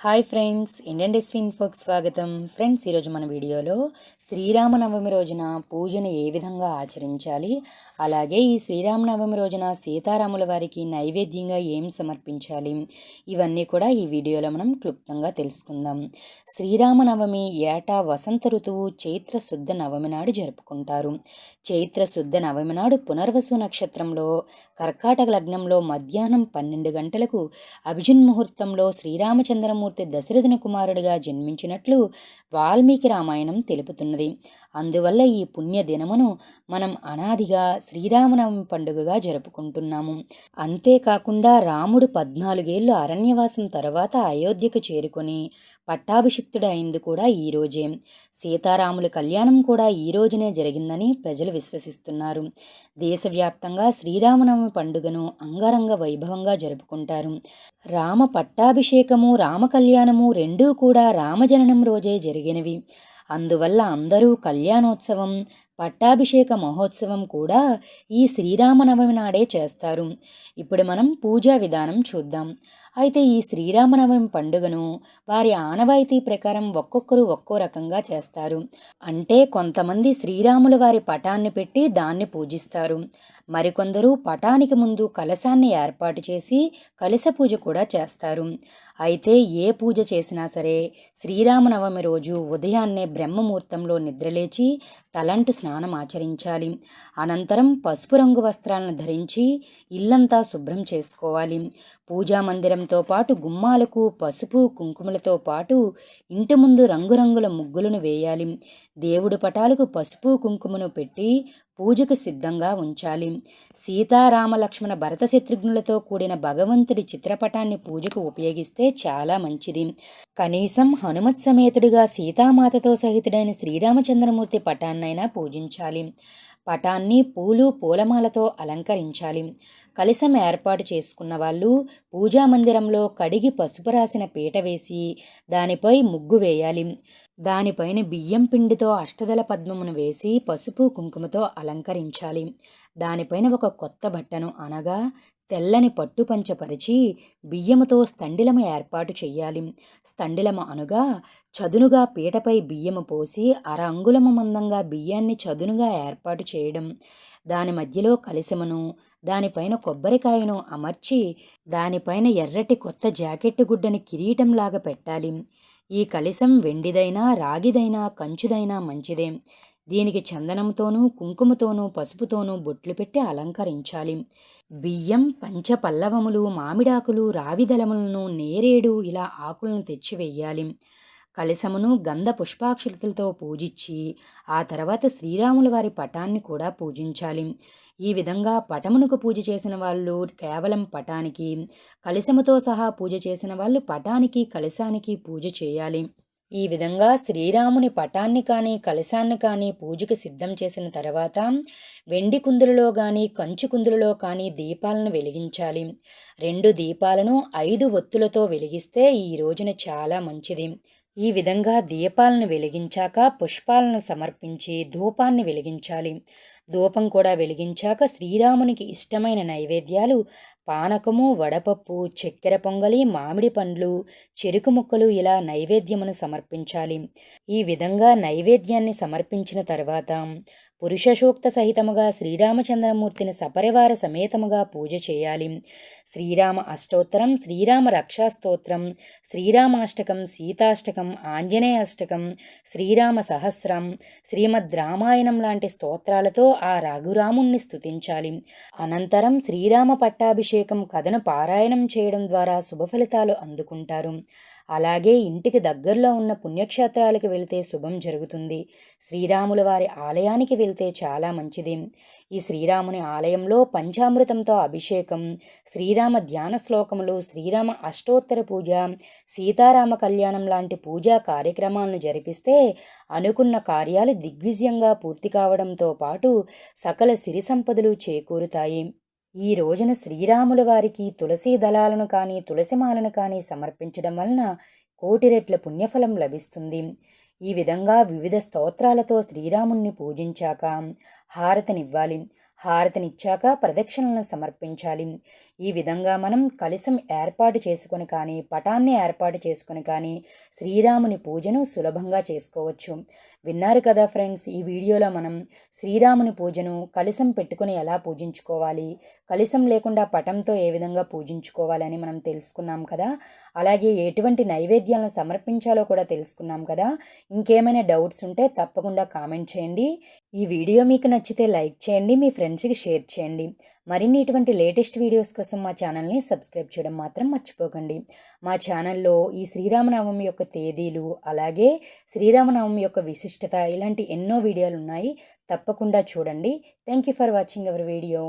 Hi friends, Indian destiny ఇన్ఫోకి స్వాగతం. Friends, ఈరోజు మన వీడియోలో శ్రీరామనవమి రోజున పూజను ఏ విధంగా ఆచరించాలి, అలాగే ఈ శ్రీరామనవమి రోజున సీతారాముల వారికి నైవేద్యంగా ఏం సమర్పించాలి, ఇవన్నీ కూడా ఈ వీడియోలో మనం క్లుప్తంగా తెలుసుకుందాం. శ్రీరామనవమి ఏటా వసంత ఋతువు చైత్ర శుద్ధ నవమి నాడు జరుపుకుంటారు. చైత్ర శుద్ధ నవమి నాడు పునర్వసు నక్షత్రంలో కర్కాటక లగ్నంలో మధ్యాహ్నం 12 గంటలకు అభిజిన్ ముహూర్తంలో శ్రీరామచంద్రమూర్తి దశరథుని కుమారుడిగా జన్మించినట్లు వాల్మీకి రామాయణం తెలుపుతున్నది. అందువల్ల ఈ పుణ్య దినమును మనం అనాదిగా శ్రీరామనవమి పండుగగా జరుపుకుంటున్నాము. అంతేకాకుండా రాముడు 14 ఏళ్ళు అరణ్యవాసం తర్వాత అయోధ్యకు చేరుకొని పట్టాభిషిక్తుడు అయింది కూడా ఈ రోజే. సీతారాముల కళ్యాణం కూడా ఈ రోజునే జరిగిందని ప్రజలు విశ్వసిస్తున్నారు. దేశవ్యాప్తంగా శ్రీరామనవమి పండుగను అంగరంగ వైభవంగా జరుపుకుంటారు. రామ పట్టాభిషేకము రామ కళ్యాణము రెండూ కూడా రామజననం రోజే జరిగినవి. అందువల్ల అందరూ కళ్యాణోత్సవం, పట్టాభిషేక మహోత్సవం కూడా ఈ శ్రీరామనవమి నాడే చేస్తారు. ఇప్పుడు మనం పూజా విధానం చూద్దాం. అయితే ఈ శ్రీరామనవమి పండుగను వారి ఆనవాయితీ ప్రకారం ఒక్కొక్కరు ఒక్కో రకంగా చేస్తారు. అంటే కొంతమంది శ్రీరాముల వారి పటాన్ని పెట్టి దాన్ని పూజిస్తారు. మరికొందరు పటానికి ముందు కలశాన్ని ఏర్పాటు చేసి కలశ పూజ కూడా చేస్తారు. అయితే ఏ పూజ చేసినా సరే శ్రీరామనవమి రోజు ఉదయాన్నే బ్రహ్మముహూర్తంలో నిద్రలేచి తలంటు స్నానం ఆచరించాలి. అనంతరం పసుపు రంగు వస్త్రాలను ధరించి ఇల్లంతా శుభ్రం చేసుకోవాలి. పూజా మందిరంతో పాటు గుమ్మాలకు పసుపు కుంకుమలతో పాటు ఇంటి ముందు రంగురంగుల ముగ్గులను వేయాలి. దేవుడి పటాలకు పసుపు కుంకుమను పెట్టి పూజకు సిద్ధంగా ఉంచాలి. సీతారామ లక్ష్మణ భరత శత్రుఘ్నులతో కూడిన భగవంతుడి చిత్రపటాన్ని పూజకు ఉపయోగిస్తే చాలా మంచిది. కనీసం హనుమత్ సమేతుడిగా సీతామాతతో సహితుడైన శ్రీరామచంద్రమూర్తి పటాన్నైనా పూజించాలి. పటాన్ని పూలు పూలమాలతో అలంకరించాలి. కలశం ఏర్పాటు చేసుకున్న వాళ్ళు పూజా మందిరంలో కడిగి పసుపు రాసిన పీట వేసి దానిపై ముగ్గు వేయాలి. దానిపైన బియ్యం పిండితో అష్టదళ పద్మమును వేసి పసుపు కుంకుమతో అలంకరించాలి. దానిపైన ఒక కొత్త బట్టను అనగా తెల్లని పట్టు పంచపరిచి బియ్యముతో స్తండిలము ఏర్పాటు చెయ్యాలి. స్తండిలము అనుగా చదునుగా పీటపై బియ్యము పోసి అర అంగుళము మందంగా బియ్యాన్ని చదునుగా ఏర్పాటు చేయడం. దాని మధ్యలో కలశమును, దానిపైన కొబ్బరికాయను అమర్చి దానిపైన ఎర్రటి కొత్త జాకెట్టు గుడ్డని కిరీటంలాగా పెట్టాలి. ఈ కలశం వెండిదైనా రాగిదైనా కంచుదైనా మంచిదే. దీనికి చందనంతోనూ కుంకుమతోనూ పసుపుతోనూ బొట్లు పెట్టి అలంకరించాలి. బియ్యం, పంచపల్లవములు, మామిడాకులు, రావిదళములను, నేరేడు ఇలా ఆకులను తెచ్చివెయ్యాలి. కలశమును గంధ పుష్పాక్షతలతో పూజించి ఆ తర్వాత శ్రీరాముల వారి పటాన్ని కూడా పూజించాలి. ఈ విధంగా పటమునకు పూజ చేసిన వాళ్ళు కేవలం పటానికి, కలశముతో సహా పూజ చేసిన వాళ్ళు పటానికి కలశానికి పూజ చేయాలి. ఈ విధంగా శ్రీరాముని పటాన్ని కానీ కలశాన్ని కానీ పూజకు సిద్ధం చేసిన తర్వాత వెండి కుందులలో కానీ కంచు కుందులలో కానీ దీపాలను వెలిగించాలి. 2 దీపాలను 5 ఒత్తులతో వెలిగిస్తే ఈ రోజున చాలా మంచిది. ఈ విధంగా దీపాలను వెలిగించాక పుష్పాలను సమర్పించి ధూపాన్ని వెలిగించాలి. ధూపం కూడా వెలిగించాక శ్రీరామునికి ఇష్టమైన నైవేద్యాలు పానకము, వడపప్పు, చక్కెర పొంగలి, మామిడి పండ్లు, చెరుకు ముక్కలు ఇలా నైవేద్యమును సమర్పించాలి. ఈ విధంగా నైవేద్యాన్ని సమర్పించిన తర్వాత పురుష సూక్త సహితముగా శ్రీరామచంద్రమూర్తిని సపరివార సమేతముగా పూజ చేయాలి. శ్రీరామ అష్టోత్తరం, శ్రీరామ రక్షాస్తోత్రం, శ్రీరామాష్టకం, సీతాష్టకం, ఆంజనేయ అష్టకం, శ్రీరామ సహస్రం, శ్రీమద్ రామాయణం లాంటి స్తోత్రాలతో ఆ రఘురాముణ్ణి స్తుతించాలి. అనంతరం శ్రీరామ పట్టాభిషేకం కథను పారాయణం చేయడం ద్వారా శుభ ఫలితాలు అందుకుంటారు. అలాగే ఇంటికి దగ్గరలో ఉన్న పుణ్యక్షేత్రాలకు వెళితే శుభం జరుగుతుంది. శ్రీరాముల వారి ఆలయానికి వెళ్తే చాలా మంచిది. ఈ శ్రీరాముని ఆలయంలో పంచామృతంతో అభిషేకం, శ్రీరామ ధ్యాన శ్లోకములు, శ్రీరామ అష్టోత్తర పూజ, సీతారామ కళ్యాణం లాంటి పూజా కార్యక్రమాలను జరిపిస్తే అనుకున్న కార్యాలు దిగ్విజయంగా పూర్తి కావడంతో పాటు సకల సిరి సంపదలు చేకూరుతాయి. ఈ రోజున శ్రీరాముల వారికి తులసి దళాలను కానీ తులసిమాలను కానీ సమర్పించడం వలన 1,000,000 రెట్ల పుణ్యఫలం లభిస్తుంది. ఈ విధంగా వివిధ స్తోత్రాలతో శ్రీరాముణ్ణి పూజించాక హారతినివ్వాలి. హారతినిచ్చాక ప్రదక్షిణలను సమర్పించాలి. ఈ విధంగా మనం కలశం ఏర్పాటు చేసుకొని కానీ పటాన్ని ఏర్పాటు చేసుకొని కానీ శ్రీరాముని పూజను సులభంగా చేసుకోవచ్చు. విన్నారు కదా ఫ్రెండ్స్, ఈ వీడియోలో మనం శ్రీరాముని పూజను కలశం పెట్టుకొని ఎలా పూజించుకోవాలి, కలశం లేకుండా పటంతో ఏ విధంగా పూజించుకోవాలని మనం తెలుసుకున్నాం కదా. అలాగే ఎటువంటి నైవేద్యాలను సమర్పించాలో కూడా తెలుసుకున్నాం కదా. ఇంకేమైనా డౌట్స్ ఉంటే తప్పకుండా కామెంట్ చేయండి. ఈ వీడియో మీకు నచ్చితే లైక్ చేయండి, మీ ఫ్రెండ్స్కి షేర్ చేయండి. మరిన్ని ఇటువంటి లేటెస్ట్ వీడియోస్ కోసం మా ఛానల్ని సబ్స్క్రైబ్ చేయడం మాత్రం మర్చిపోకండి. మా ఛానల్లో ఈ శ్రీరామనవమి యొక్క తేదీలు, అలాగే శ్రీరామనవమి యొక్క విశిష్టత, ఇలాంటి ఎన్నో వీడియోలు ఉన్నాయి. తప్పకుండా చూడండి. Thank you for watching our video.